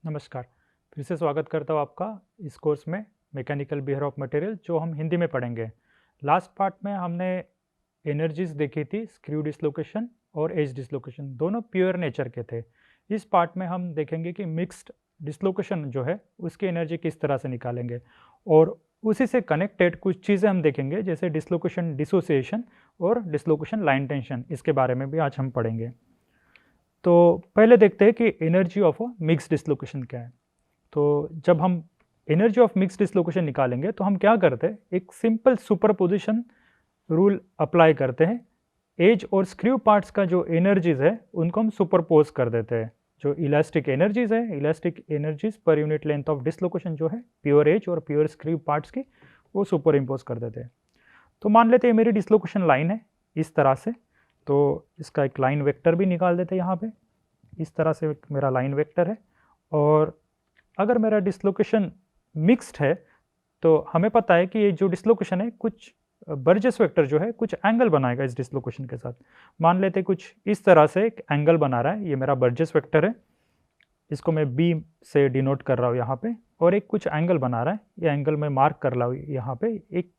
नमस्कार। फिर से स्वागत करता हूँ आपका इस कोर्स में मैकेनिकल बिहेवियर ऑफ मटेरियल जो हम हिंदी में पढ़ेंगे। लास्ट पार्ट में हमने एनर्जीज देखी थी, स्क्रू डिसलोकेशन और एज डिसलोकेशन, दोनों प्योर नेचर के थे। इस पार्ट में हम देखेंगे कि मिक्स्ड डिसलोकेशन जो है उसकी एनर्जी किस तरह से निकालेंगे और उसी से कनेक्टेड कुछ चीज़ें हम देखेंगे जैसे डिसलोकेशन डिसोसिएशन और डिसलोकेशन लाइन टेंशन, इसके बारे में भी आज हम पढ़ेंगे। तो पहले देखते हैं कि energy of a mix dislocation क्या है। तो जब हम एनर्जी ऑफ मिक्स डिसलोकेशन निकालेंगे तो हम क्या करते हैं, एक सिंपल सुपरपोजिशन रूल अप्लाई करते हैं। एज और स्क्रू पार्ट्स का जो एनर्जीज है उनको हम सुपरपोज कर देते हैं। जो इलास्टिक एनर्जीज है, इलास्टिक एनर्जीज पर यूनिट लेंथ ऑफ डिसलोकेशन जो है प्योर एज और प्योर स्क्रू पार्ट्स की, वो सुपर इम्पोज कर देते हैं। तो मान लेते हैं मेरी डिसलोकेशन लाइन है इस तरह से, तो इसका एक लाइन वेक्टर भी निकाल देते हैं यहाँ पे। इस तरह से मेरा लाइन वेक्टर है और अगर मेरा डिसलोकेशन मिक्स्ड है तो हमें पता है कि ये जो डिसलोकेशन है कुछ बर्जेस वेक्टर जो है कुछ एंगल बनाएगा इस डिसलोकेशन के साथ। मान लेते हैं कुछ इस तरह से एक एंगल बना रहा है, ये मेरा बर्जेस वेक्टर है, इसको मैं बी से डिनोट कर रहा हूँ यहाँ पे, और एक कुछ एंगल बना रहा है, ये एंगल मैं मार्क कर रहा हूँ यहाँ पे, एक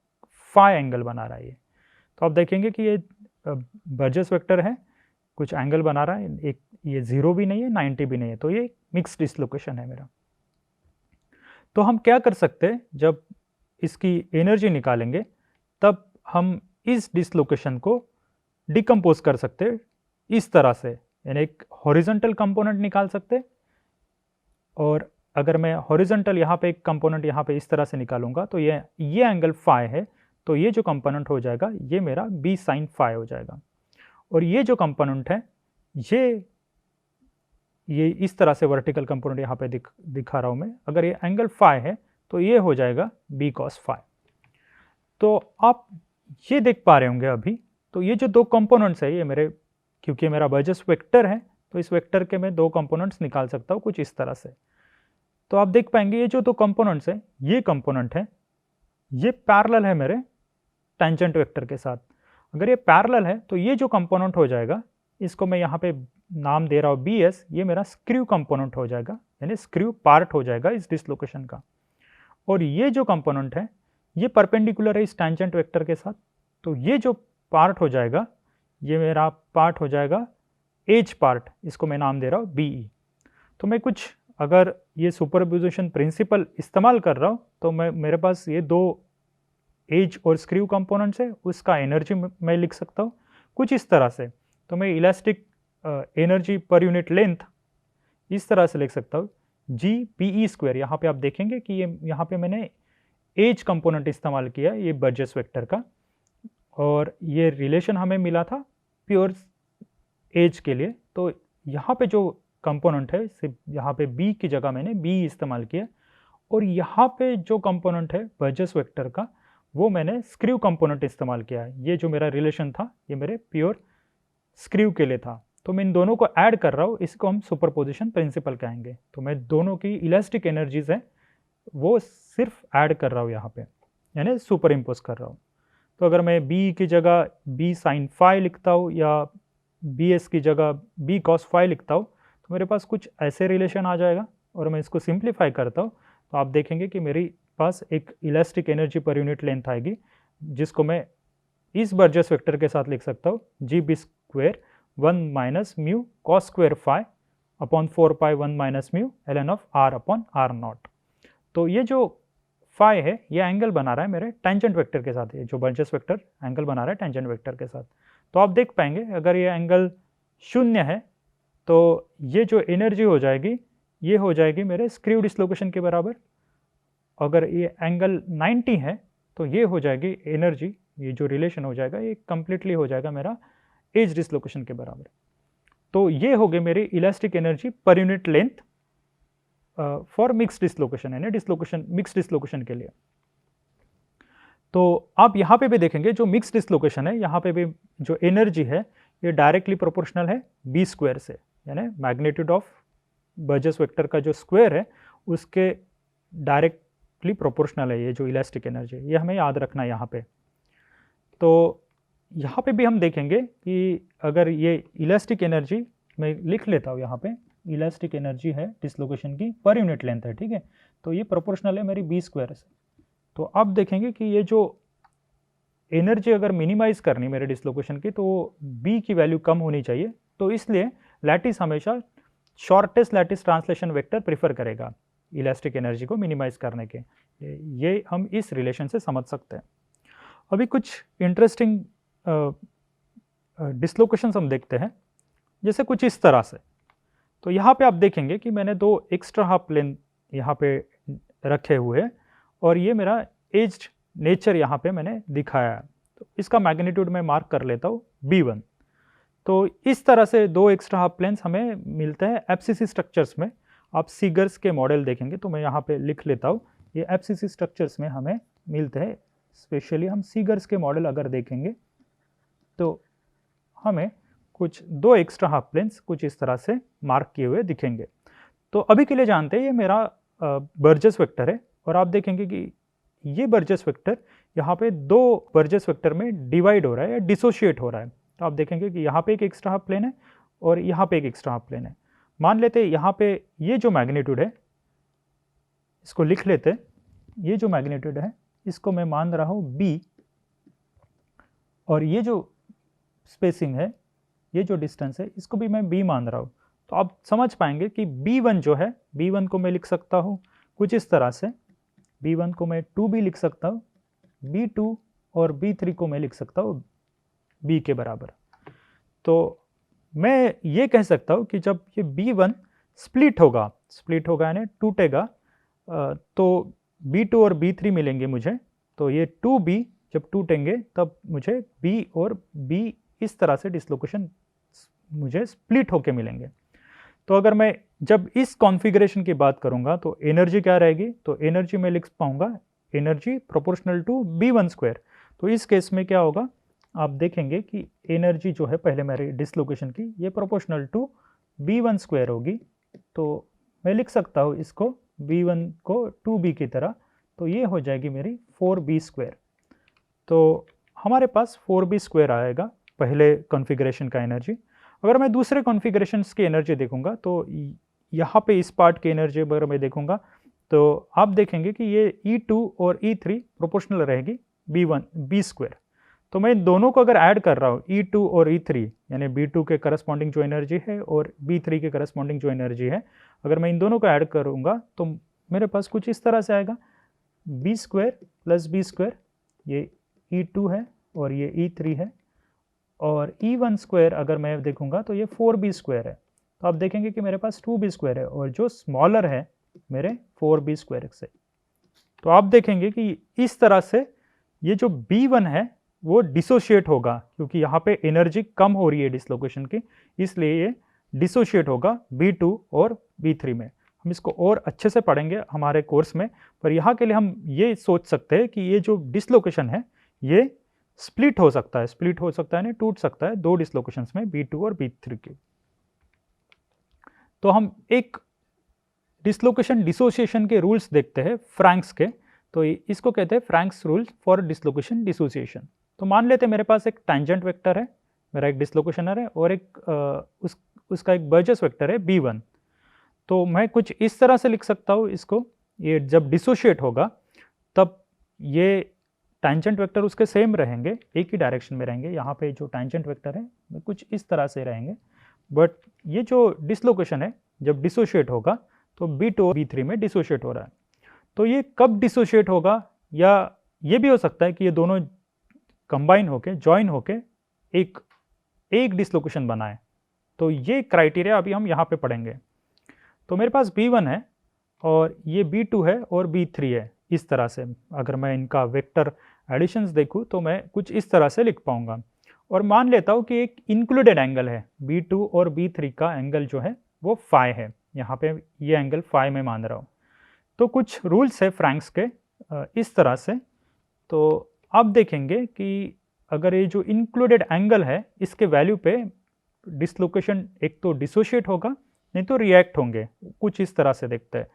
फाई एंगल बना रहा है ये। तो आप देखेंगे कि ये बर्जेस वेक्टर है, कुछ एंगल बना रहा है, एक ये 0 भी नहीं है 90 भी नहीं है, तो ये मिक्स डिसलोकेशन है मेरा। तो हम क्या कर सकते हैं, जब इसकी एनर्जी निकालेंगे तब हम इस डिसलोकेशन को डिकम्पोज कर सकते हैं इस तरह से, यानी एक हॉरिजॉन्टल कंपोनेंट निकाल सकते हैं। और अगर मैं हॉरिजॉन्टल यहाँ पे एक कंपोनेंट यहाँ पे इस तरह से निकालूंगा तो ये एंगल फाई है, तो ये जो कंपोनेंट हो जाएगा ये मेरा बी साइन फाई हो जाएगा। और ये जो कंपोनेंट है ये इस तरह से वर्टिकल कंपोनेंट यहाँ पे दिखा रहा हूँ मैं, अगर ये एंगल फाई है तो ये हो जाएगा बी कॉस फाई। तो आप ये देख पा रहे होंगे अभी, तो ये जो दो कंपोनेंट्स है ये मेरे, क्योंकि मेरा बर्जेस वेक्टर है तो इस वेक्टर के मैं दो कंपोनेंट्स निकाल सकता हूँ कुछ इस तरह से। तो आप देख पाएंगे ये जो दो कंपोनेंट्स है, ये कंपोनेंट है, ये पैरेलल है मेरे टेंजेंट वेक्टर के साथ। अगर ये पैरेलल है तो ये जो कंपोनेंट हो जाएगा, इसको मैं यहाँ पे नाम दे रहा हूँ बी एस, ये मेरा स्क्रू कंपोनेंट हो जाएगा, यानी स्क्रू पार्ट हो जाएगा इस डिसलोकेशन का। और ये जो कंपोनेंट है ये परपेंडिकुलर है इस टेंजेंट वेक्टर के साथ, तो ये जो पार्ट हो जाएगा ये मेरा पार्ट हो जाएगा एज पार्ट, इसको मैं नाम दे रहा हूँ बी ई। तो मैं कुछ अगर ये सुपरपोजिशन प्रिंसिपल इस्तेमाल कर रहा हूँ तो मेरे पास ये दो एज और स्क्रू कंपोनेंट्स है, उसका एनर्जी मैं लिख सकता हूँ कुछ इस तरह से। तो मैं elastic energy per unit length इस तरह से लिख सकता हूँ जी पी ई स्क्वायर। यहाँ पे आप देखेंगे कि ये यहाँ पे मैंने एज कंपोनेंट इस्तेमाल किया ये बर्जेस वेक्टर का, और ये रिलेशन हमें मिला था प्योर एज के लिए। तो यहाँ पे जो कंपोनेंट है सिर्फ यहाँ पे बी की जगह मैंने बी इस्तेमाल किया, और यहाँ पे जो कंपोनेंट है बर्जेस वेक्टर का वो मैंने स्क्रू कंपोनेंट इस्तेमाल किया। ये जो मेरा रिलेशन था ये मेरे प्योर स्क्रू के लिए था, तो मैं इन दोनों को ऐड कर रहा हूँ, इसको हम सुपरपोजिशन प्रिंसिपल कहेंगे। तो मैं दोनों की इलास्टिक एनर्जीज है वो सिर्फ ऐड कर रहा हूँ यहाँ पे, यानी सुपर इम्पोज कर रहा हूँ। तो अगर मैं बी की जगह बी साइन फाई लिखता हूँ या बी एस की जगह बी कॉस फाई लिखता हूँ तो मेरे पास कुछ ऐसे रिलेशन आ जाएगा, और मैं इसको सिंप्लीफाई करता हूँ तो आप देखेंगे कि मेरी पास एक elastic energy per unit length आएगी, जिसको मैं इस बर्जेस वेक्टर के साथ लिख सकता हूँ G B square 1 minus mu cos square phi upon 4 pi 1 minus mu L N of R upon R naught. तो ये जो फाई है ये एंगल बना रहा है मेरे टेंजेंट वेक्टर के साथ, ये जो बर्जेस वेक्टर एंगल बना रहा है टेंजेंट वेक्टर के साथ। तो आप देख पाएंगे अगर ये एंगल 0 है तो ये जो एनर्जी हो जाएगी ये हो जाएगी मेरे स्क्रू डिसलोकेशन के बराबर। अगर ये एंगल 90 है तो ये हो जाएगी एनर्जी, ये जो रिलेशन हो जाएगा ये कंप्लीटली हो जाएगा मेरा एज डिसलोकेशन के बराबर। तो ये हो गई मेरी elastic energy per unit length for mix dislocation, यानी डिसलोकेशन मिक्स डिसलोकेशन के लिए। तो आप यहाँ पे भी देखेंगे जो मिक्स डिसलोकेशन है यहाँ पे भी जो एनर्जी है ये डायरेक्टली प्रोपोर्शनल है बी स्क्वायर से, यानी मैग्नीट्यूड ऑफ बर्जेस वेक्टर का जो स्क्वायर है उसके डायरेक्टली प्रोपोर्शनल है ये जो इलास्टिक एनर्जी, ये हमें याद रखना है यहाँ पे। तो यहाँ पे भी हम देखेंगे कि अगर ये इलास्टिक एनर्जी मैं लिख लेता हूँ यहाँ पे, इलास्टिक एनर्जी है डिसलोकेशन की पर यूनिट लेंथ है, ठीक है। तो ये प्रोपोर्शनल है मेरी बी स्क्वायर से। तो अब देखेंगे कि ये जो एनर्जी अगर मिनिमाइज करनी मेरे डिसलोकेशन की तो बी की वैल्यू कम होनी चाहिए, तो इसलिए लैटिस हमेशा shortest lattice translation vector prefer करेगा इलास्टिक एनर्जी को मिनिमाइज करने के। ये हम इस रिलेशन से समझ सकते हैं। अभी कुछ इंटरेस्टिंग डिसलोकेशंस हम देखते हैं, जैसे कुछ इस तरह से। तो यहाँ पे आप देखेंगे कि मैंने दो एक्स्ट्रा हाफ प्लेन यहाँ पे रखे हुए हैं और ये मेरा एज्ड नेचर यहाँ पे मैंने दिखाया है। तो इसका मैग्नीट्यूड मैं मार्क कर लेता हूँ B1। तो इस तरह से दो एक्स्ट्रा हाफ प्लेन्स हमें मिलते हैं एफसीसी स्ट्रक्चर्स में। आप सीगर्स के मॉडल देखेंगे तो मैं यहाँ पे लिख लेता हूँ, ये एफसीसी स्ट्रक्चर्स में हमें मिलते हैं। स्पेशली हम सीगर्स के मॉडल अगर देखेंगे तो हमें कुछ दो एक्स्ट्रा हाफ प्लेन्स कुछ इस तरह से मार्क किए हुए दिखेंगे। तो अभी के लिए जानते हैं ये मेरा बर्जेस वेक्टर है, और आप देखेंगे कि ये बर्जेस वेक्टर यहाँ पे दो बर्जेस वेक्टर में डिवाइड हो रहा है या डिसोशिएट हो रहा है। तो आप देखेंगे कि यहाँ पे एक एक्स्ट्रा हाफ प्लेन है और यहाँ पे एक एक्स्ट्रा हाफ प्लेन है। मान लेते हैं यहाँ पे ये जो मैग्नीट्यूड है इसको लिख लेते हैं, ये जो मैग्नीट्यूड है इसको मैं मान रहा हूँ B, और ये जो स्पेसिंग है, ये जो डिस्टेंस है, इसको भी मैं B मान रहा हूँ। तो आप समझ पाएंगे कि B1 जो है, B1 को मैं लिख सकता हूँ कुछ इस तरह से, B1 को मैं 2B लिख सकता हूँ, B2 और B3 को मैं लिख सकता हूँ B के बराबर। तो मैं ये कह सकता हूँ कि जब ये B1 स्प्लिट होगा यानी टूटेगा, तो B2 और B3 मिलेंगे मुझे। तो ये 2B जब टूटेंगे तब मुझे B और B इस तरह से डिसलोकेशन मुझे स्प्लिट होके मिलेंगे। तो अगर मैं जब इस कॉन्फ़िगरेशन की बात करूंगा तो एनर्जी क्या रहेगी, तो एनर्जी मैं लिख पाऊंगा energy proportional to B1 square. तो इस केस में क्या होगा, आप देखेंगे कि एनर्जी जो है पहले मेरी डिसलोकेशन की ये प्रोपोर्शनल टू B1 स्क्वायर होगी। तो मैं लिख सकता हूँ इसको B1 को 2B की तरह, तो ये हो जाएगी मेरी 4B स्क्वायर। तो हमारे पास 4B स्क्वायर आएगा पहले कॉन्फ़िगरेशन का एनर्जी। अगर मैं दूसरे कॉन्फ़िगरेशंस की एनर्जी देखूंगा तो यहाँ पे इस पार्ट की एनर्जी अगर मैं देखूंगा तो आप देखेंगे कि ये E2 और E3 प्रोपोर्शनल रहेगी B स्क्वायर। तो मैं इन दोनों को अगर ऐड कर रहा हूँ E2 और E3 यानी B2 के करस्पॉन्डिंग जो एनर्जी है और B3 के करस्पॉन्डिंग जो एनर्जी है, अगर मैं इन दोनों को ऐड करूँगा तो मेरे पास कुछ इस तरह से आएगा B square plus B square, ये E2 है और ये E3 है, और E1 स्क्वायर अगर मैं देखूंगा तो ये 4B स्क्वायर है। तो आप देखेंगे कि मेरे पास 2B स्क्वायर है और जो स्मॉलर है मेरे 4B स्क्वायर से। तो आप देखेंगे कि इस तरह से ये जो B1 है वो डिसोशिएट होगा, क्योंकि यहाँ पे एनर्जी कम हो रही है डिसलोकेशन की, इसलिए ये डिसोशिएट होगा B2 और B3 में। हम इसको और अच्छे से पढ़ेंगे हमारे कोर्स में, पर यहाँ के लिए हम ये सोच सकते हैं कि ये जो डिसलोकेशन है ये स्प्लिट हो सकता है नहीं टूट सकता है दो डिसलोकेशंस में B2 और B3 के। तो हम एक डिसलोकेशन डिसोसिएशन के रूल्स देखते हैं फ्रैंक्स के। तो इसको कहते हैं Franks rule for dislocation dissociation. तो मान लेते हैं मेरे पास एक टैंजेंट वेक्टर है, मेरा एक डिसलोकेशनर है, और एक उसका एक बर्जेस वेक्टर है B1। तो मैं कुछ इस तरह से लिख सकता हूँ इसको, ये जब डिसोशिएट होगा तब ये टैंजेंट वेक्टर उसके सेम रहेंगे, एक ही डायरेक्शन में रहेंगे। यहाँ पे जो टैंजेंट वेक्टर है कुछ इस तरह से रहेंगे, बट ये जो डिसलोकेशन है जब डिसोशिएट होगा तो B2 और B3 में डिसोशिएट हो रहा है। तो ये कब डिसोशिएट होगा, या ये भी हो सकता है कि ये दोनों कंबाइन होके जॉइन होके एक डिसलोकेशन बनाए। तो ये क्राइटेरिया अभी हम यहाँ पे पढ़ेंगे। तो मेरे पास B1 है और ये B2 है और B3 है। इस तरह से अगर मैं इनका वेक्टर एडिशंस देखूँ तो मैं कुछ इस तरह से लिख पाऊंगा, और मान लेता हूँ कि एक इंक्लूडेड एंगल है B2 और B3 का एंगल जो है वो फाई है। यहाँ पे ये एंगल फाई में मान रहा हूँ। तो कुछ रूल्स है फ्रैंक्स के इस तरह से। तो आप देखेंगे कि अगर ये जो इंक्लूडेड एंगल है इसके वैल्यू पे डिसलोकेशन एक तो डिसोशिएट होगा नहीं तो रिएक्ट होंगे, कुछ इस तरह से देखते हैं।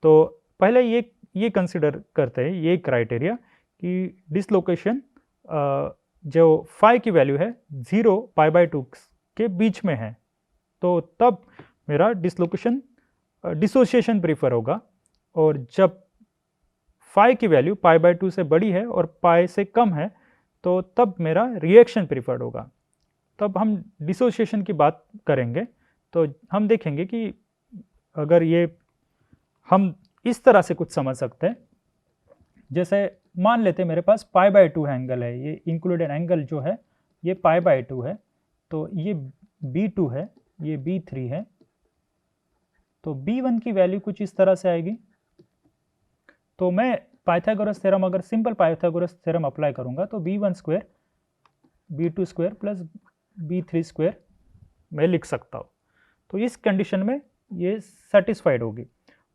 तो पहले ये कंसिडर करते हैं ये क्राइटेरिया कि डिसलोकेशन जो फाई की वैल्यू है 0 π/2 के बीच में है, तो तब मेरा डिसोसिएशन प्रीफर होगा, और जब फाई की वैल्यू π/2 से बड़ी है और पाई से कम है तो तब मेरा रिएक्शन प्रीफर्ड होगा। तब हम डिसोसिएशन की बात करेंगे तो हम देखेंगे कि अगर ये हम इस तरह से कुछ समझ सकते हैं, जैसे मान लेते मेरे पास π/2 एंगल है, ये इंक्लूडेड एंगल जो है ये π/2 है, तो ये B2 है, ये B3 है, तो B1 की वैल्यू कुछ इस तरह से आएगी। तो मैं पाइथागोरस थ्योरम, अगर सिंपल पाइथागोरस थ्योरम अप्लाई करूंगा तो B1 square B2 square plus B3 square मैं लिख सकता हूँ। तो इस कंडीशन में ये सेटिस्फाइड होगी।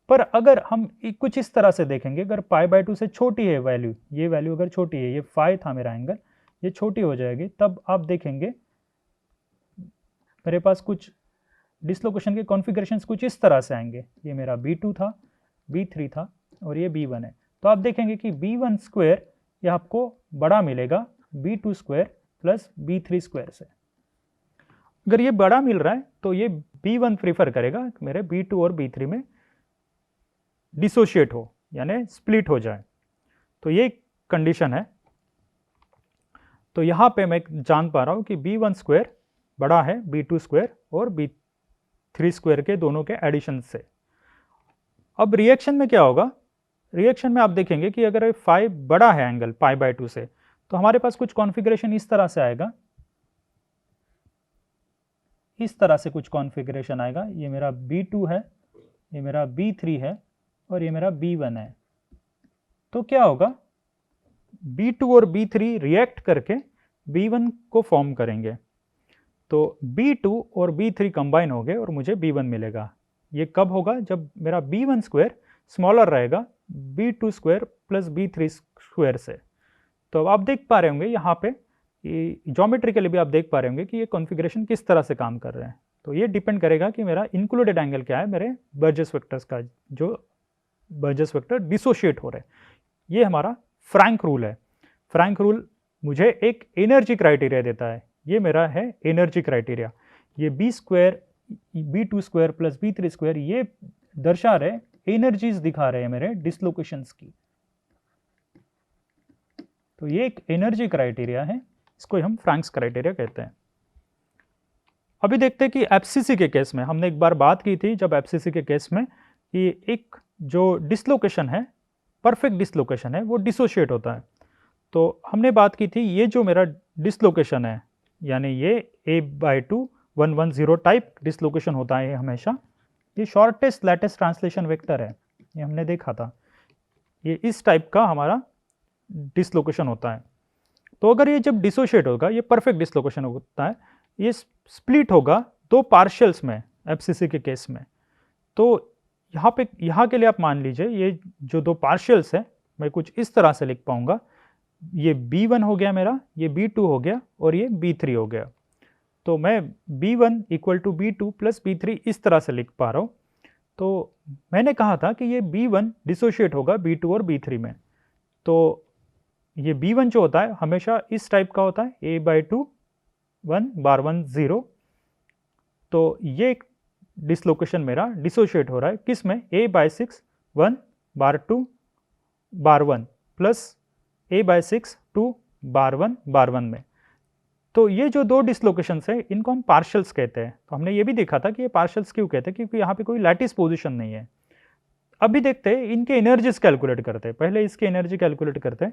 पर अगर हम कुछ इस तरह से देखेंगे, अगर π/2 से छोटी है वैल्यू, ये वैल्यू अगर छोटी है, ये फाई था मेरा एंगल, ये छोटी हो जाएगी, तब आप देखेंगे मेरे पास कुछ डिसलोकेशन के कॉन्फ़िगरेशंस कुछ इस तरह से आएंगे। ये मेरा B2 था, B3 था और ये B1 है। तो आप देखेंगे कि B1 स्क्वायर ये आपको बड़ा मिलेगा B2 square plus B3 square से। अगर ये बड़ा मिल रहा है तो ये B1 प्रीफर करेगा मेरे B2 और B3 में डिसोशिएट हो, यानी स्प्लिट हो जाए। तो ये कंडीशन है। तो यहाँ पे मैं जान पा रहा हूँ कि B1 स्क्वायर बड़ा है B2 स्क्वायर और B3 स्क्वायर के दोनों के एडिशन से। अब रिएक्शन में क्या होगा? रिएक्शन में आप देखेंगे कि अगर 5 बड़ा है एंगल π/2 से, तो हमारे पास कुछ कॉन्फ़िगरेशन इस तरह से आएगा, इस तरह से कुछ कॉन्फ़िगरेशन आएगा। ये मेरा B2 है, ये मेरा B3 है और ये मेरा B1 है। तो क्या होगा? B2 और B3 रिएक्ट करके B1 को फॉर्म करेंगे, तो B2 और B3 कंबाइन हो गए और मुझे B1 मिलेगा। ये कब होगा? जब मेरा B1 स्क्वायर स्मॉलर रहेगा B2 square plus B3 square से। तो अब आप देख पा रहे होंगे यहाँ पे ज्योमेट्रिकली भी आप देख पा रहे होंगे कि ये कॉन्फ़िगरेशन किस तरह से काम कर रहे हैं। तो ये डिपेंड करेगा कि मेरा इंक्लूडेड एंगल क्या है मेरे बर्जेस वेक्टर्स का, जो बर्जेस वेक्टर डिसोशिएट हो रहे हैं। ये हमारा फ्रैंक रूल है। फ्रैंक रूल मुझे एक एनर्जी क्राइटेरिया देता है। ये मेरा है एनर्जी क्राइटेरिया। ये B square B2 square plus B3 square ये दर्शा रहे, एनर्जीज दिखा रहे हैं मेरे डिसलोकेशंस की। तो ये एक एनर्जी क्राइटेरिया है, इसको हम फ्रैंक्स क्राइटेरिया कहते हैं। अभी देखते हैं कि एफसीसी के केस में हमने एक बार बात की थी, जब एफसीसी के केस में ये एक जो डिसलोकेशन है, परफेक्ट डिसलोकेशन है, वो डिसोशिएट होता है। तो हमने बात की थी ये जो मेरा डिसलोकेशन है, यानी ये A/2 110 टाइप डिसलोकेशन होता है हमेशा। ये शॉर्टेस्ट लैटिस ट्रांसलेशन वेक्टर है, ये हमने देखा था। ये इस टाइप का हमारा डिसलोकेशन होता है। तो अगर ये जब डिसोशिएट होगा, ये परफेक्ट डिसलोकेशन होता है, ये स्प्लिट होगा दो पार्शियल्स में एफसीसी के केस में। तो यहाँ के लिए आप मान लीजिए ये जो दो पार्शियल्स है मैं कुछ इस तरह से लिख पाऊंगा। ये B1 हो गया मेरा, ये B2 हो गया और ये B3 हो गया। तो मैं B1 equal to B2 plus B3 इस तरह से लिख पा रहा हूँ। तो मैंने कहा था कि ये B1 डिसोशिएट होगा B2 और B3 में। तो ये B1 जो होता है हमेशा इस टाइप का होता है, A/2 1 बार 1 0। तो ये डिसलोकेशन मेरा डिसोशिएट हो रहा है किस में? A/6 1 बार 2 बार 1 प्लस A/6 2 बार 1 बार 1 में। तो ये जो दो डिसलोकेशंस है इनको हम पार्शियल्स कहते हैं। तो हमने ये भी देखा था कि ये पार्शियल्स क्यों कहते हैं, क्योंकि यहाँ पे कोई लैटिस पोजीशन नहीं है। अभी देखते हैं इनके एनर्जीज कैलकुलेट करते हैं। पहले इसकी एनर्जी कैलकुलेट करते हैं।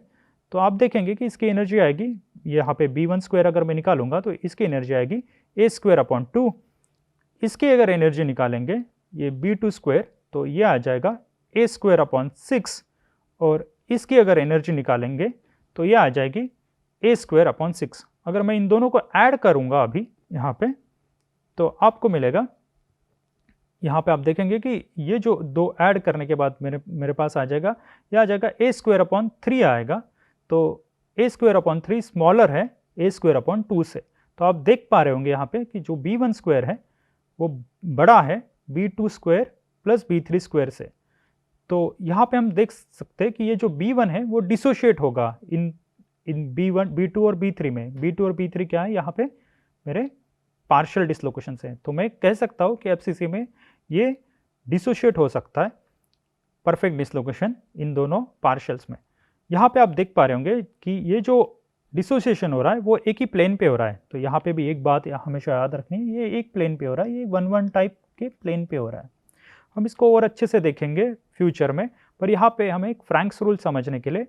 तो आप देखेंगे कि इसकी एनर्जी आएगी, यहाँ पे B1 स्क्वायर अगर मैं निकालूंगा तो इसकी एनर्जी आएगी A²/2। इसकी अगर एनर्जी निकालेंगे ये B2 स्क्वायर तो ये आ जाएगा A²/6, और इसकी अगर एनर्जी निकालेंगे तो ये आ जाएगी A²/6। अगर मैं इन दोनों को ऐड करूंगा अभी यहाँ पे तो आपको मिलेगा, यहाँ पे आप देखेंगे कि ये जो दो ऐड करने के बाद मेरे पास आ जाएगा, यह आ जाएगा A²/3 आएगा। तो A²/3 स्मॉलर है A²/2 से। तो आप देख पा रहे होंगे यहाँ पे कि जो B1 स्क्वायर है वो बड़ा है B2 square plus B3 square से। तो यहाँ पे हम देख सकते हैं कि ये जो B1 है वो डिसोशिएट होगा इन B1 B2 और B3 में। B2 और B3 क्या है यहाँ पे मेरे पार्शियल डिसलोकेशन से, तो मैं कह सकता हूँ कि एफसीसी में ये डिसोशिएट हो सकता है परफेक्ट डिसलोकेशन इन दोनों पार्शियल्स में। यहाँ पे आप देख पा रहे होंगे कि ये जो डिसोसिएशन हो रहा है वो एक ही प्लेन पे हो रहा है। तो यहाँ पे भी एक बात हमेशा याद रखनी है, ये एक प्लेन पे हो रहा है, ये 1-1 टाइप के प्लेन पे हो रहा है। हम इसको और अच्छे से देखेंगे फ्यूचर में, पर यहाँ पे हमें एक फ्रैंक्स रूल समझने के लिए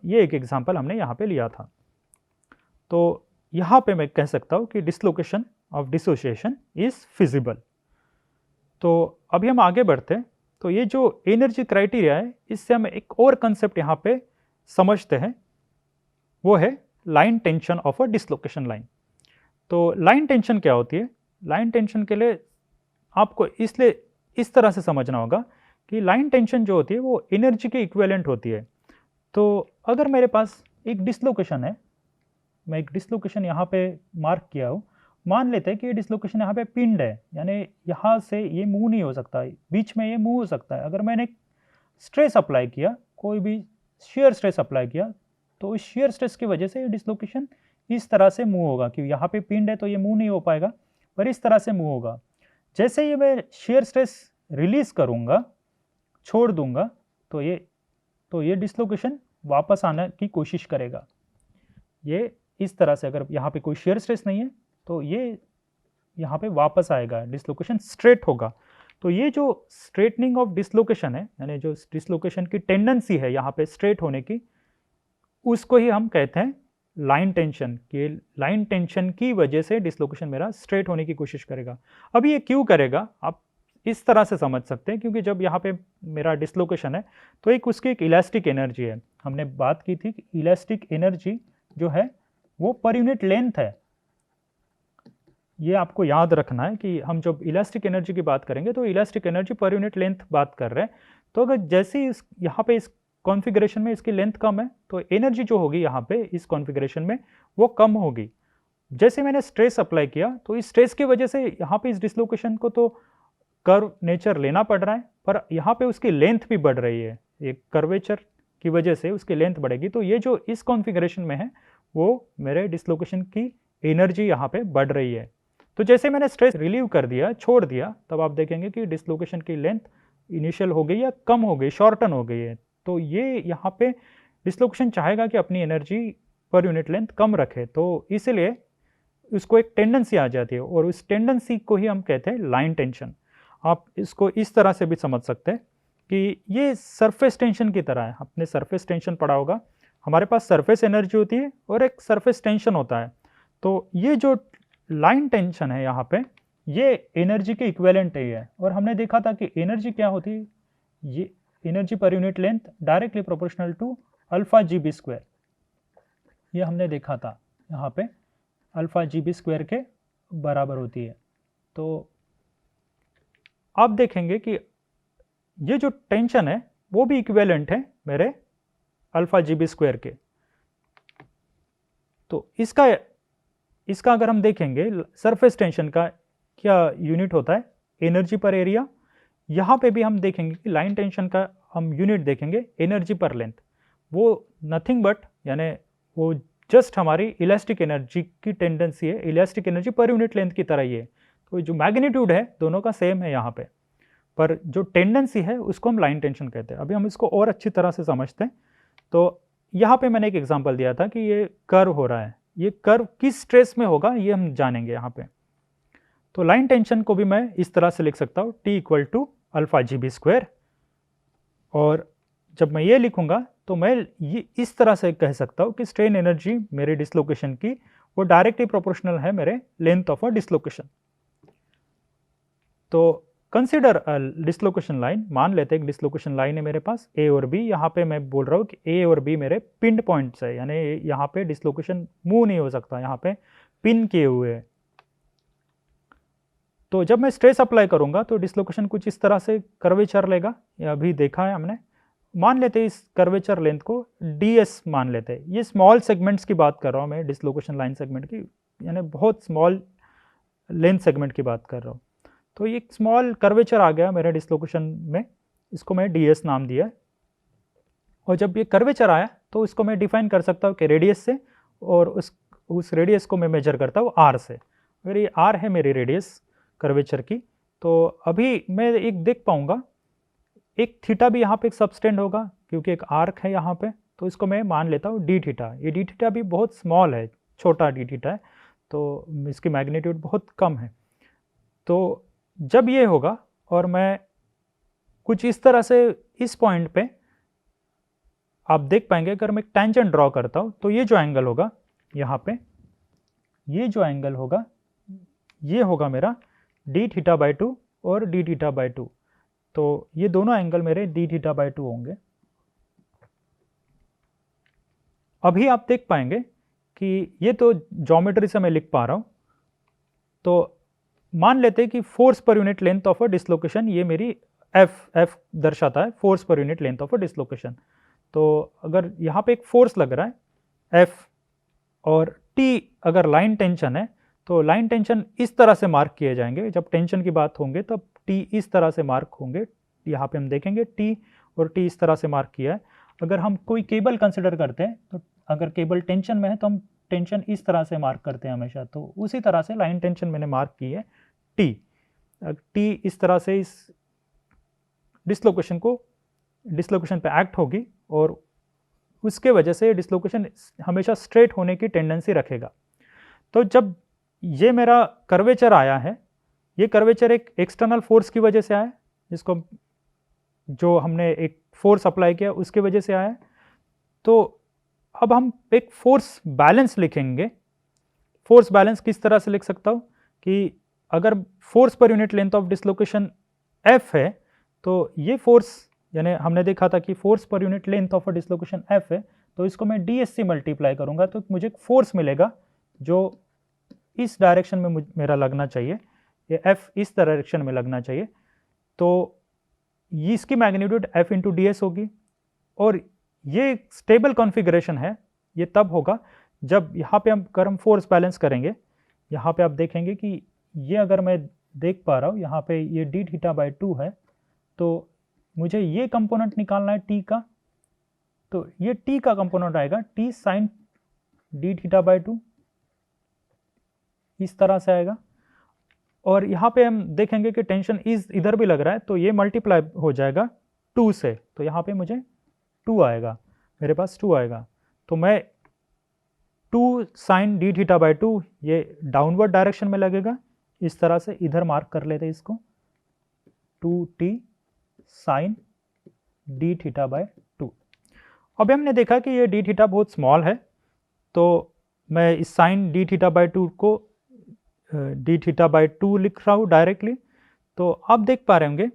ये एक एग्जांपल हमने यहाँ पे लिया था। तो यहाँ पे मैं कह सकता हूँ कि dislocation of dissociation is feasible. तो अभी हम आगे बढ़ते हैं। तो ये जो एनर्जी क्राइटेरिया है, इससे हम एक और कंसेप्ट यहाँ पे समझते हैं, वो है line tension of a dislocation line. तो लाइन टेंशन क्या होती है? लाइन टेंशन के लिए आपको इसलिए इस तरह से समझना होगा कि लाइन टेंशन जो होती है वो एनर्जी के इक्विवेलेंट होती है। तो अगर मेरे पास एक डिसलोकेशन है, मैं एक डिसलोकेशन यहाँ पे मार्क किया हूँ, मान लेते हैं कि ये डिसलोकेशन यहाँ पे पिंड है, यानी यहाँ से ये मूव नहीं हो सकता, बीच में ये मूव हो सकता है। अगर मैंने स्ट्रेस अप्लाई किया, कोई भी शेयर स्ट्रेस अप्लाई किया, तो इस शेयर स्ट्रेस की वजह से ये डिसलोकेशन इस तरह से मूव होगा कि यहाँ पे पिंड है तो ये मूव नहीं हो पाएगा, पर इस तरह से मूव होगा। जैसे ही मैं शेयर स्ट्रेस रिलीज करूँगा, छोड़ दूंगा, तो ये डिसलोकेशन वापस आने की कोशिश करेगा। ये इस तरह से, अगर यहाँ पे कोई शेयर स्ट्रेस नहीं है तो ये यहाँ पे वापस आएगा, डिसलोकेशन स्ट्रेट होगा। तो ये जो स्ट्रेटनिंग ऑफ डिसलोकेशन है, यानी जो डिसलोकेशन की टेंडेंसी है यहाँ पे स्ट्रेट होने की, उसको ही हम कहते हैं लाइन टेंशन। कि लाइन टेंशन की वजह से डिसलोकेशन मेरा स्ट्रेट होने की कोशिश करेगा। अब ये क्यों करेगा, आप इस तरह से समझ सकते हैं, क्योंकि जब यहाँ पे मेरा डिसलोकेशन है तो एक उसकी एक इलास्टिक एनर्जी है। हमने बात की थी कि इलास्टिक एनर्जी जो है वो पर यूनिट लेंथ है। ये आपको याद रखना है कि हम जब इलास्टिक एनर्जी की बात करेंगे तो elastic energy per unit length बात कर रहे हैं। तो अगर जैसे ही यहाँ पे इस कॉन्फ़िगरेशन में इसकी लेंथ कम है, तो एनर्जी जो होगी यहाँ पे इस कॉन्फ़िगरेशन में वो कम होगी। जैसे मैंने स्ट्रेस अप्लाई किया, तो इस स्ट्रेस की वजह से यहाँ पे इस डिसलोकेशन को तो कर्व नेचर लेना पड़ रहा है, पर यहाँ पे उसकी लेंथ भी बढ़ रही है। एक कर्वेचर की वजह से उसकी लेंथ बढ़ेगी। तो ये जो इस कॉन्फ़िगरेशन में है वो मेरे डिसलोकेशन की एनर्जी यहाँ पे बढ़ रही है। तो जैसे मैंने स्ट्रेस रिलीव कर दिया, छोड़ दिया, तब आप देखेंगे कि डिसलोकेशन की लेंथ इनिशियल हो गई या कम हो गई, शॉर्टन हो गई है। तो ये यहाँ पे डिसलोकेशन चाहेगा कि अपनी एनर्जी पर यूनिट लेंथ कम रखे, तो इसलिए उसको एक टेंडेंसी आ जाती है, और उस टेंडेंसी को ही हम कहते हैं लाइन टेंशन। आप इसको इस तरह से भी समझ सकते हैं कि ये सरफेस टेंशन की तरह है। आपने सरफेस टेंशन पढ़ा होगा, हमारे पास सरफेस एनर्जी होती है और एक सरफेस टेंशन होता है। तो ये जो लाइन टेंशन है यहाँ पे, ये एनर्जी के इक्विवेलेंट है। और हमने देखा था कि एनर्जी क्या होती है, ये energy per unit length directly proportional to alpha G B square. ये हमने देखा था, यहाँ पे अल्फा जी बी स्क्वायर के बराबर होती है। तो आप देखेंगे कि ये जो टेंशन है वो भी इक्विवेलेंट है मेरे अल्फा जी बी स्क्वायर के। तो इसका अगर हम देखेंगे सरफेस टेंशन का क्या यूनिट होता है, एनर्जी पर एरिया। यहाँ पे भी हम देखेंगे कि लाइन टेंशन का हम यूनिट देखेंगे एनर्जी पर लेंथ। वो नथिंग बट, यानी वो जस्ट हमारी इलास्टिक एनर्जी की टेंडेंसी है, elastic energy per unit length की तरह ही है। तो जो मैग्नीट्यूड है दोनों का सेम है यहाँ पे, पर जो टेंडेंसी है उसको हम लाइन टेंशन कहते हैं। अभी हम इसको और अच्छी तरह से समझते हैं। तो यहाँ पे मैंने एक एग्जांपल दिया था कि ये कर्व हो रहा है, ये कर्व किस स्ट्रेस में होगा ये हम जानेंगे यहाँ पे। तो लाइन टेंशन को भी मैं इस तरह से लिख सकता हूँ, T equal to alpha G B square. और जब मैं ये लिखूंगा तो मैं ये इस तरह से कह सकता हूँ कि स्ट्रेन एनर्जी मेरे डिसलोकेशन की वो डायरेक्टली प्रोपोर्शनल है मेरे लेंथ ऑफ अ डिसलोकेशन। तो कंसिडर डिसलोकेशन लाइन, मान लेते हैं एक डिसलोकेशन लाइन है मेरे पास ए और बी। यहाँ पे मैं बोल रहा हूँ कि ए और बी मेरे पिन पॉइंट्स है, यानी यहाँ पे डिसलोकेशन मूव नहीं हो सकता, यहाँ पे पिन किए हुए हैं। तो जब मैं स्ट्रेस अप्लाई करूँगा तो डिसलोकेशन कुछ इस तरह से कर्वेचर लेगा, ये अभी देखा है हमने। मान लेते हैं इस कर्वेचर लेंथ को ds मान लेते हैं। ये स्मॉल सेगमेंट्स की बात कर रहा हूँ मैं, डिसलोकेशन लाइन सेगमेंट की, यानी बहुत स्मॉल लेंथ सेगमेंट की बात कर रहा हूँ। तो ये स्मॉल कर्वेचर आ गया मेरे डिसलोकेशन में, इसको मैं ds नाम दिया। और जब ये कर्वेचर आया तो इसको मैं डिफाइन कर सकता हूँ कि रेडियस से, और उस रेडियस को मैं मेजर करता हूँ r से। अगर ये आर है मेरी रेडियस कर्वेचर की, तो अभी मैं एक देख पाऊंगा एक थीटा भी यहाँ पे एक सबस्टेंड होगा क्योंकि एक आर्क है यहाँ पे, तो इसको मैं मान लेता हूँ डी थीटा। ये डी थीटा भी बहुत स्मॉल है, छोटा डी थीटा है, तो इसकी मैग्नीट्यूड बहुत कम है। तो जब ये होगा और मैं कुछ इस तरह से इस पॉइंट पे आप देख पाएंगे, अगर मैं एक टेंजेंट ड्रॉ करता हूँ तो ये जो एंगल होगा यहाँ पे, ये जो एंगल होगा ये होगा मेरा डी थीटा बाई 2 और डी थीटा बाई 2। तो ये दोनों एंगल मेरे डी थीटा बाई 2 होंगे। अभी आप देख पाएंगे कि ये तो ज्योमेट्री से मैं लिख पा रहा हूँ। तो मान लेते हैं कि फोर्स पर unit length of a dislocation, ये मेरी एफ दर्शाता है फोर्स पर unit length of a dislocation. तो अगर यहाँ पे एक फोर्स लग रहा है एफ और टी अगर लाइन टेंशन है, तो लाइन टेंशन इस तरह से मार्क किए जाएंगे। जब टेंशन की बात होंगे तब टी इस तरह से मार्क होंगे। यहाँ पे हम देखेंगे टी और टी इस तरह से मार्क किया है। अगर हम कोई केबल कंसिडर करते हैं तो अगर केबल टेंशन में है तो हम टेंशन इस तरह से मार्क करते हैं हमेशा, तो उसी तरह से लाइन टेंशन मैंने मार्क की है टी। टी इस तरह से इस डिसलोकेशन पे एक्ट होगी और उसके वजह से डिसलोकेशन हमेशा स्ट्रेट होने की टेंडेंसी रखेगा। तो जब ये मेरा कर्वेचर आया है, ये कर्वेचर एक एक्सटर्नल फोर्स की वजह से आया है, जिसको जो हमने एक फोर्स अप्लाई किया उसके वजह से आया है। तो अब हम एक फोर्स बैलेंस लिखेंगे। फोर्स बैलेंस किस तरह से लिख सकता हूँ कि अगर फोर्स पर unit length of dislocation F है, तो ये फोर्स यानी हमने देखा था कि फोर्स पर unit length of a dislocation F है, तो इसको मैं डी एस से मल्टीप्लाई करूँगा तो मुझे एक फोर्स मिलेगा जो इस डायरेक्शन में मेरा लगना चाहिए, ये एफ इस डायरेक्शन में लगना चाहिए। तो इसकी magnitude F into D S होगी। और ये स्टेबल कॉन्फ़िगरेशन है, ये तब होगा जब यहाँ पे हम फोर्स बैलेंस करेंगे। यहाँ पे आप देखेंगे कि ये अगर मैं देख पा रहा हूँ यहाँ पे ये डी थीटा बाई 2 है, तो मुझे ये कंपोनेंट निकालना है टी का। तो ये टी का कंपोनेंट आएगा T sine D theta by 2, इस तरह से आएगा। और यहाँ पे हम देखेंगे कि टेंशन इधर भी लग रहा है, तो ये मल्टीप्लाई हो जाएगा 2 से, तो यहाँ पे मुझे 2 आएगा, मेरे पास 2 आएगा। तो मैं 2 साइन डी थीटा बाई 2 ये डाउनवर्ड डायरेक्शन में लगेगा, इस तरह से इधर मार्क कर लेते हैं इसको, 2t sign D theta by 2। अब हमने देखा कि ये डी थीटा बहुत स्मॉल है, तो मैं इस साइन डी थीटा बाई 2 को डी थीटा बाई 2 लिख रहा हूँ डायरेक्टली। तो आप देख पा रहे होंगे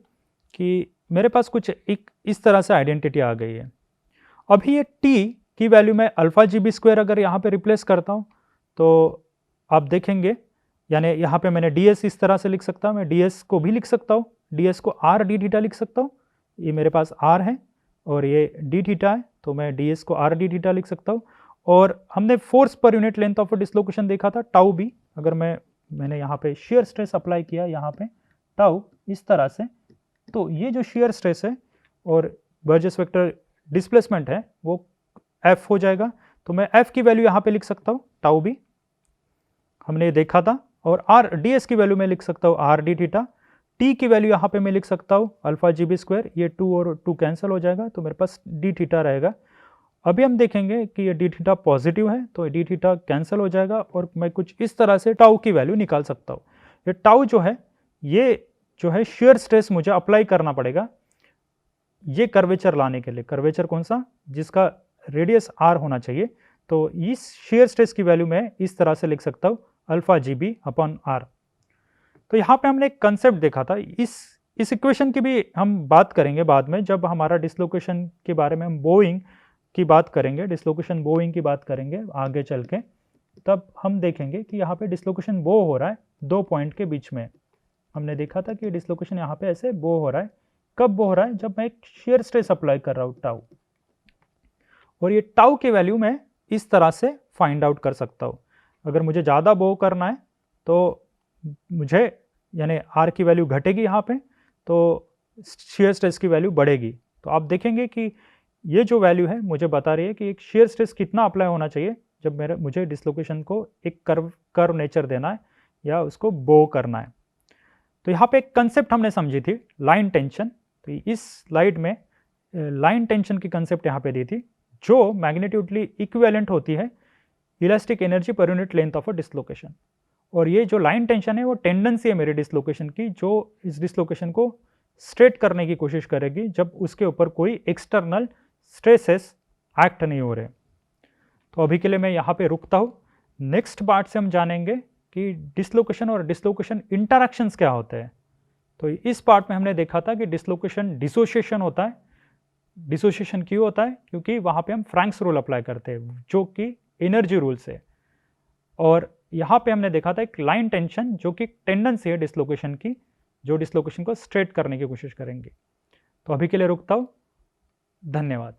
कि मेरे पास कुछ एक इस तरह से आइडेंटिटी आ गई है। अभी ये t की वैल्यू मैं अल्फा जी बी स्क्वायर अगर यहाँ पे रिप्लेस करता हूँ तो आप देखेंगे, यानी यहाँ पे मैंने ds इस तरह से लिख सकता हूँ, मैं ds को भी लिख सकता हूँ, ds को r डी थीटा लिख सकता हूँ। ये मेरे पास r है और ये d थीटा है, तो मैं ds को r डी थीटा लिख सकता हूँ। और हमने फोर्स पर यूनिट लेंथ ऑफ डिसलोकेशन देखा था टाउ बी। अगर मैंने यहाँ पे शेयर स्ट्रेस अप्लाई किया यहाँ पे टाउ इस तरह से, तो ये जो शेयर स्ट्रेस है और बर्जेस वेक्टर डिस्प्लेसमेंट है वो f हो जाएगा। तो मैं f की वैल्यू यहाँ पे लिख सकता हूँ टाउ बी, हमने देखा था। और r ds की वैल्यू मैं लिख सकता हूँ r डी थीटा। t की वैल्यू यहाँ पे मैं लिख सकता हूँ अल्फा जी बी स्क्वायर, ये 2 और 2 कैंसिल हो जाएगा, तो मेरे पास डी थीटा रहेगा। अभी हम देखेंगे कि ये डी थीटा पॉजिटिव है, तो डी थीटा कैंसिल हो जाएगा और मैं कुछ इस तरह से टाउ की वैल्यू निकाल सकता हूँ। ये टाउ जो है, ये जो है शेयर स्ट्रेस मुझे अप्लाई करना पड़ेगा ये कर्वेचर लाने के लिए। कर्वेचर कौन सा, जिसका रेडियस r होना चाहिए। तो इस शेयर स्ट्रेस की वैल्यू मैं इस तरह से लिख सकता हूँ alpha G B upon r। तो यहाँ पे हमने एक कंसेप्ट देखा था, इस इक्वेशन की भी हम बात करेंगे बाद में, जब हमारा डिसलोकेशन के बारे में हम बोइंग की बात करेंगे, डिसलोकेशन बोइंग की बात करेंगे आगे चल के, तब हम देखेंगे कि यहाँ पे डिसलोकेशन बो हो रहा है 2 पॉइंट के बीच में। हमने देखा था कि डिसलोकेशन यहाँ पे ऐसे बो हो रहा है। कब बो हो रहा है, जब मैं एक शेयर स्ट्रेस अप्लाई कर रहा हूँ टाउ, और ये टाउ की वैल्यू मैं इस तरह से फाइंड आउट कर सकता हूँ। अगर मुझे ज़्यादा बो करना है तो मुझे यानी r की वैल्यू घटेगी यहाँ पे, तो शेयर स्ट्रेस की वैल्यू बढ़ेगी। तो आप देखेंगे कि ये जो वैल्यू है मुझे बता रही है कि एक शेयर स्ट्रेस कितना अप्लाई होना चाहिए जब मुझे डिसलोकेशन को एक कर्व नेचर देना है, या उसको बो करना है। तो यहाँ पे एक कंसेप्ट हमने समझी थी, लाइन टेंशन। तो इस स्लाइड में लाइन टेंशन की कंसेप्ट यहाँ पे दी थी, जो मैग्नीट्यूडली इक्विवेलेंट होती है elastic energy per unit length of a dislocation. और ये जो लाइन टेंशन है वो टेंडेंसी है मेरे डिसलोकेशन की, जो इस डिसलोकेशन को स्ट्रेट करने की कोशिश करेगी जब उसके ऊपर कोई एक्सटर्नल स्ट्रेसेस एक्ट नहीं हो रहे। तो अभी के लिए मैं यहाँ पे रुकता हूँ। नेक्स्ट पार्ट से हम जानेंगे कि डिसलोकेशन और डिसलोकेशन इंटरैक्शंस क्या होते हैं। तो इस पार्ट में हमने देखा था कि डिसलोकेशन डिसोसिएशन होता है। डिसोसिएशन क्यों होता है? क्योंकि वहाँ पे हम फ्रैंक्स रूल अप्लाई करते हैं जो कि एनर्जी रूल से। और यहाँ पे हमने देखा था एक लाइन टेंशन जो कि टेंडेंसी है डिसलोकेशन की, जो डिसलोकेशन को स्ट्रेट करने की कोशिश करेंगे। तो अभी के लिए रुकता हूँ। धन्यवाद।